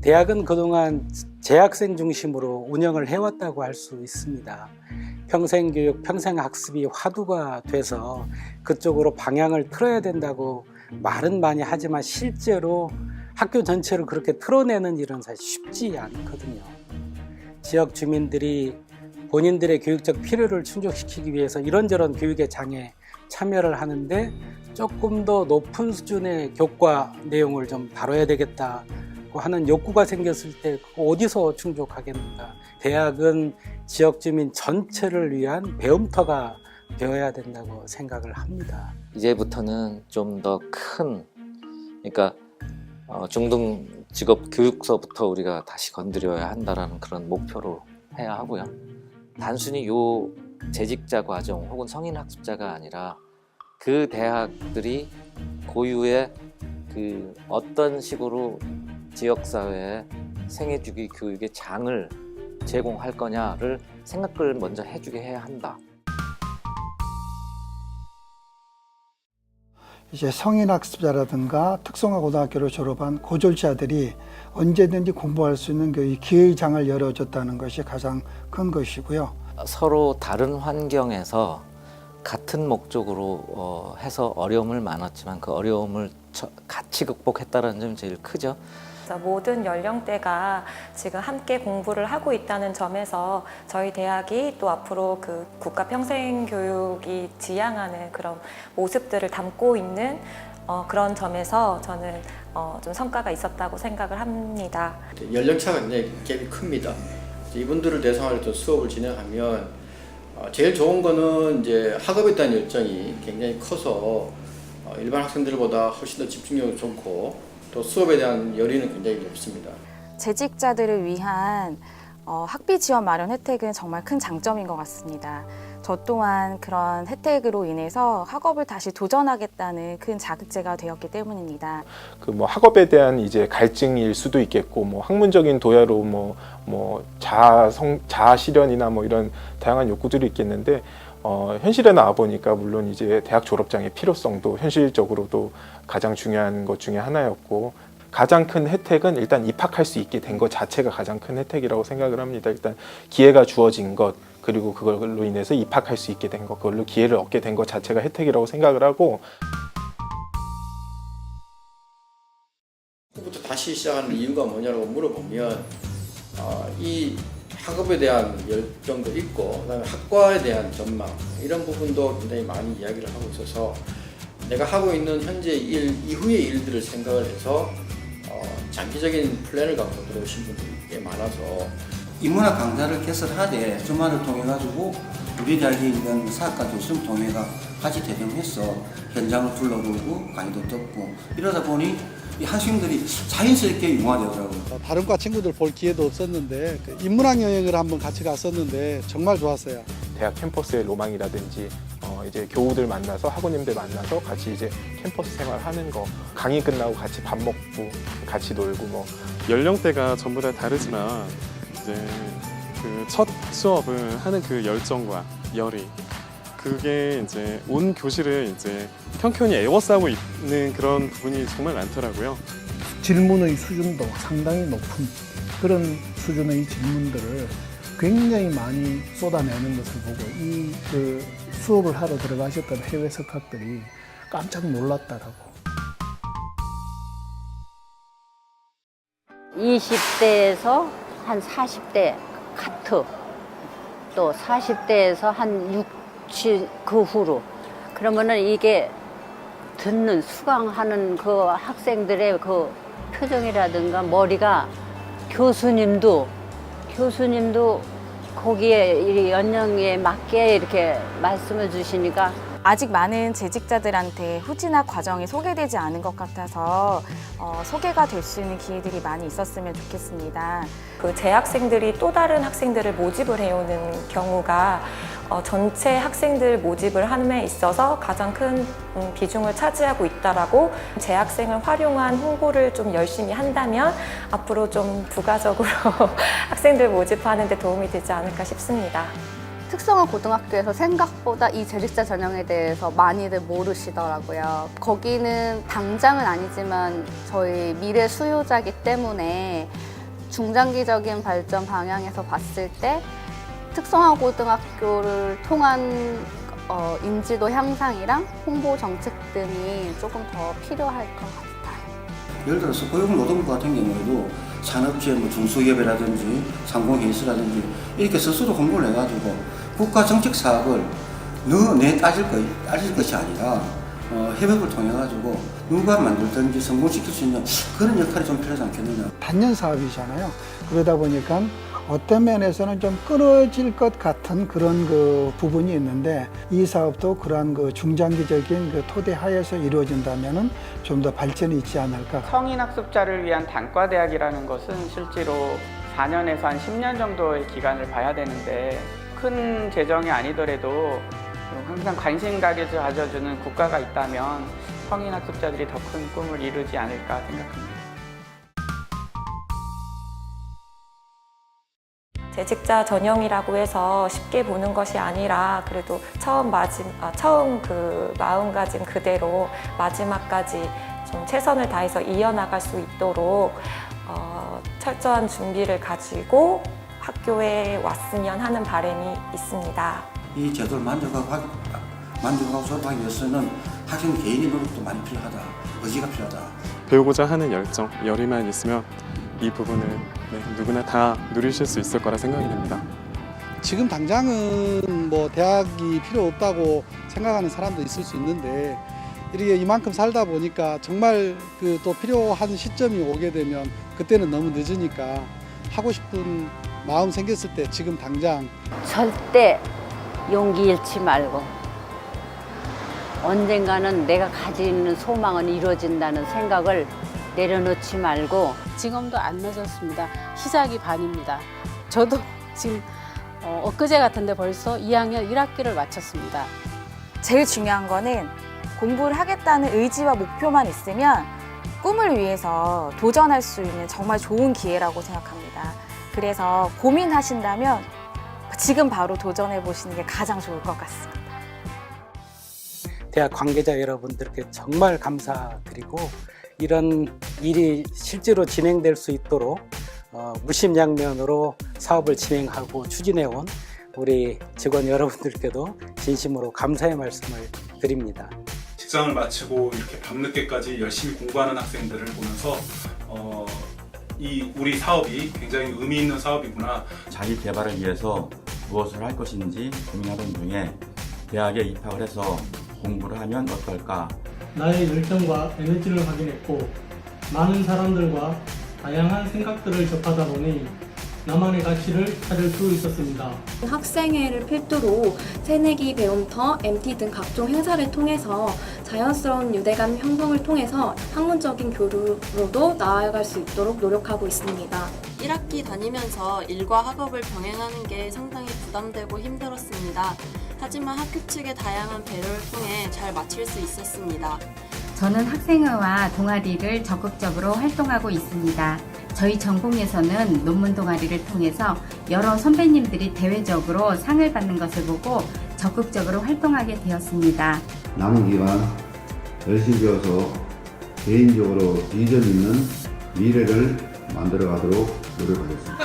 대학은 그동안 재학생 중심으로 운영을 해왔다고 할 수 있습니다. 평생교육, 평생학습이 화두가 돼서 그쪽으로 방향을 틀어야 된다고 말은 많이 하지만 실제로 학교 전체를 그렇게 틀어내는 일은 사실 쉽지 않거든요. 지역 주민들이 본인들의 교육적 필요를 충족시키기 위해서 이런저런 교육의 장에 참여를 하는데 조금 더 높은 수준의 교과 내용을 좀 다뤄야 되겠다고 하는 욕구가 생겼을 때 어디서 충족하겠는가. 대학은 지역 주민 전체를 위한 배움터가 되어야 된다고 생각을 합니다. 이제부터는 좀 더 큰, 그러니까 중등 직업 교육서부터 우리가 다시 건드려야 한다라는 그런 목표로 해야 하고요. 단순히 요 재직자 과정 혹은 성인 학습자가 아니라 그 대학들이 고유의 그 어떤 식으로 지역사회에 생애주기 교육의 장을 제공할 거냐를 생각을 먼저 해주게 해야 한다. 이제 성인학습자라든가 특성화고등학교를 졸업한 고졸자들이 언제든지 공부할 수 있는 그 기회의 장을 열어줬다는 것이 가장 큰 것이고요. 서로 다른 환경에서 같은 목적으로 해서 어려움을 많았지만 그 어려움을 같이 극복했다는 점이 제일 크죠. 모든 연령대가 지금 함께 공부를 하고 있다는 점에서 저희 대학이 또 앞으로 그 국가 평생교육이 지향하는 그런 모습들을 담고 있는 그런 점에서 저는 좀 성과가 있었다고 생각을 합니다. 연령차가 굉장히 갭이 큽니다. 이분들을 대상으로 또 수업을 진행하면 제일 좋은 거는 이제 학업에 대한 열정이 굉장히 커서 일반 학생들보다 훨씬 더 집중력이 좋고 또 수업에 대한 열의는 굉장히 높습니다. 재직자들을 위한 학비 지원 마련 혜택은 정말 큰 장점인 것 같습니다. 저 또한 그런 혜택으로 인해서 학업을 다시 도전하겠다는 큰 자극제가 되었기 때문입니다. 그 뭐 학업에 대한 이제 갈증일 수도 있겠고, 뭐 학문적인 도야로 자아 실현이나 뭐 이런 다양한 욕구들이 있겠는데, 현실에 나와 보니까 물론 이제 대학 졸업장의 필요성도 현실적으로도 가장 중요한 것 중에 하나였고, 가장 큰 혜택은 일단 입학할 수 있게 된 것 자체가 가장 큰 혜택이라고 생각을 합니다. 일단 기회가 주어진 것, 그리고 그걸로 인해서 입학할 수 있게 된 것, 그걸로 기회를 얻게 된 것 자체가 혜택이라고 생각을 하고, 부터 다시 시작하는 이유가 뭐냐고 물어보면 이 학업에 대한 열정도 있고 그다음에 학과에 대한 전망 이런 부분도 굉장히 많이 이야기를 하고 있어서 내가 하고 있는 현재 일 이후의 일들을 생각을 해서 장기적인 플랜을 갖고 들어오신 분들이 꽤 많아서 인문학 강좌를 개설하되 주말을 통해 가지고 우리 대학에 있는 사학과 교수님 통해가 같이 대동해서 현장을 둘러보고 강의도 듣고 이러다 보니 이 학생들이 자연스럽게 융화되더라고요. 다른 과 친구들 볼 기회도 없었는데 인문학 여행을 한번 같이 갔었는데 정말 좋았어요. 대학 캠퍼스의 로망이라든지 이제 교우들 만나서 학우님들 만나서 같이 이제 캠퍼스 생활하는 거, 강의 끝나고 같이 밥 먹고 같이 놀고 뭐 연령대가 전부 다 다르지만 이제 그 첫 수업을 하는 그 열정과 열의 그게 이제 온 교실을 이제 형편이 에워싸고 있는 그런 부분이 정말 많더라고요. 질문의 수준도 상당히 높은 그런 수준의 질문들을 굉장히 많이 쏟아내는 것을 보고 그 수업을 하러 들어가셨던 해외 석학들이 깜짝 놀랐다라고. 20대에서 한 40대 카트, 또 40대에서 한 60, 그 후로. 그러면은 이게 듣는, 수강하는 그 학생들의 그 표정이라든가 머리가 교수님도 거기에 이 연령에 맞게 이렇게 말씀을 주시니까 아직 많은 재직자들한테 후진학 과정이 소개되지 않은 것 같아서 소개가 될 수 있는 기회들이 많이 있었으면 좋겠습니다. 그 재학생들이 또 다른 학생들을 모집을 해오는 경우가 전체 학생들 모집을 함에 있어서 가장 큰 비중을 차지하고 있다라고 재학생을 활용한 홍보를 좀 열심히 한다면 앞으로 좀 부가적으로 학생들 모집하는 데 도움이 되지 않을까 싶습니다. 특성화 고등학교에서 생각보다 이 재직자 전형에 대해서 많이들 모르시더라고요. 거기는 당장은 아니지만 저희 미래 수요자이기 때문에 중장기적인 발전 방향에서 봤을 때 특성화 고등학교를 통한 인지도 향상이랑 홍보 정책 등이 조금 더 필요할 것 같아요. 예를 들어서 고용노동부 같은 경우에도 산업체 중소기업이라든지 상공회의소라든지 이렇게 스스로 홍보를 해가지고 국가 정책 사업을 내 따질 것이 아니라 협업을 통해 가지고 누가 만들든지 성공시킬 수 있는 그런 역할이 좀 필요하지 않겠느냐. 단년 사업이잖아요. 그러다 보니까 어떤 면에서는 좀 끊어질 것 같은 그런 그 부분이 있는데 이 사업도 그러한 그 중장기적인 그 토대 하에서 이루어진다면은 좀 더 발전이 있지 않을까. 성인학습자를 위한 단과대학이라는 것은 실제로 4년에서 한 10년 정도의 기간을 봐야 되는데 큰 재정이 아니더라도 항상 관심 가져주는 국가가 있다면 성인학습자들이 더 큰 꿈을 이루지 않을까 생각합니다. 재직자 전형이라고 해서 쉽게 보는 것이 아니라 그래도 처음 그 마음가짐 그대로 마지막까지 좀 최선을 다해서 이어나갈 수 있도록 철저한 준비를 가지고 학교에 왔으면 하는 바람이 있습니다. 이 제도를 만족하고 졸업하기 위해서는 학생 개인의 노력도 많이 필요하다. 의지가 필요하다. 배우고자 하는 열정, 열의만 있으면 이 부분을 누구나 다 누리실 수 있을 거라 생각이 됩니다. 지금 당장은 뭐 대학이 필요 없다고 생각하는 사람도 있을 수 있는데 이렇게 이만큼 살다 보니까 정말 그 또 필요한 시점이 오게 되면 그때는 너무 늦으니까 하고 싶은 마음 생겼을 때 지금 당장 절대 용기 잃지 말고 언젠가는 내가 가지는 소망은 이루어진다는 생각을 내려놓지 말고 지금도 안 늦었습니다. 시작이 반입니다. 저도 지금 엊그제 같은데 벌써 2학년 1학기를 마쳤습니다. 제일 중요한 거는 공부를 하겠다는 의지와 목표만 있으면 꿈을 위해서 도전할 수 있는 정말 좋은 기회라고 생각합니다. 그래서 고민하신다면 지금 바로 도전해 보시는 게 가장 좋을 것 같습니다. 대학 관계자 여러분들께 정말 감사드리고 이런 일이 실제로 진행될 수 있도록 무심양면으로 사업을 진행하고 추진해온 우리 직원 여러분들께도 진심으로 감사의 말씀을 드립니다. 직장을 마치고 이렇게 밤늦게까지 열심히 공부하는 학생들을 보면서 우리 사업이 굉장히 의미 있는 사업이구나. 자기 개발을 위해서 무엇을 할 것인지 고민하던 중에 대학에 입학을 해서 공부를 하면 어떨까? 나의 열정과 에너지를 확인했고 많은 사람들과 다양한 생각들을 접하다 보니 나만의 가치를 찾을 수 있었습니다. 학생회를 필두로 새내기 배움터, MT 등 각종 행사를 통해서 자연스러운 유대감 형성을 통해서 학문적인 교류로도 나아갈 수 있도록 노력하고 있습니다. 1학기 다니면서 일과 학업을 병행하는 게 상당히 부담되고 힘들었습니다. 하지만 학교 측의 다양한 배려를 통해 잘 마칠 수 있었습니다. 저는 학생회와 동아리를 적극적으로 활동하고 있습니다. 저희 전공에서는 논문 동아리를 통해서 여러 선배님들이 대외적으로 상을 받는 것을 보고 적극적으로 활동하게 되었습니다. 남은 기간 열심히 배워서 개인적으로 비전 있는 미래를 만들어가도록 노력하겠습니다.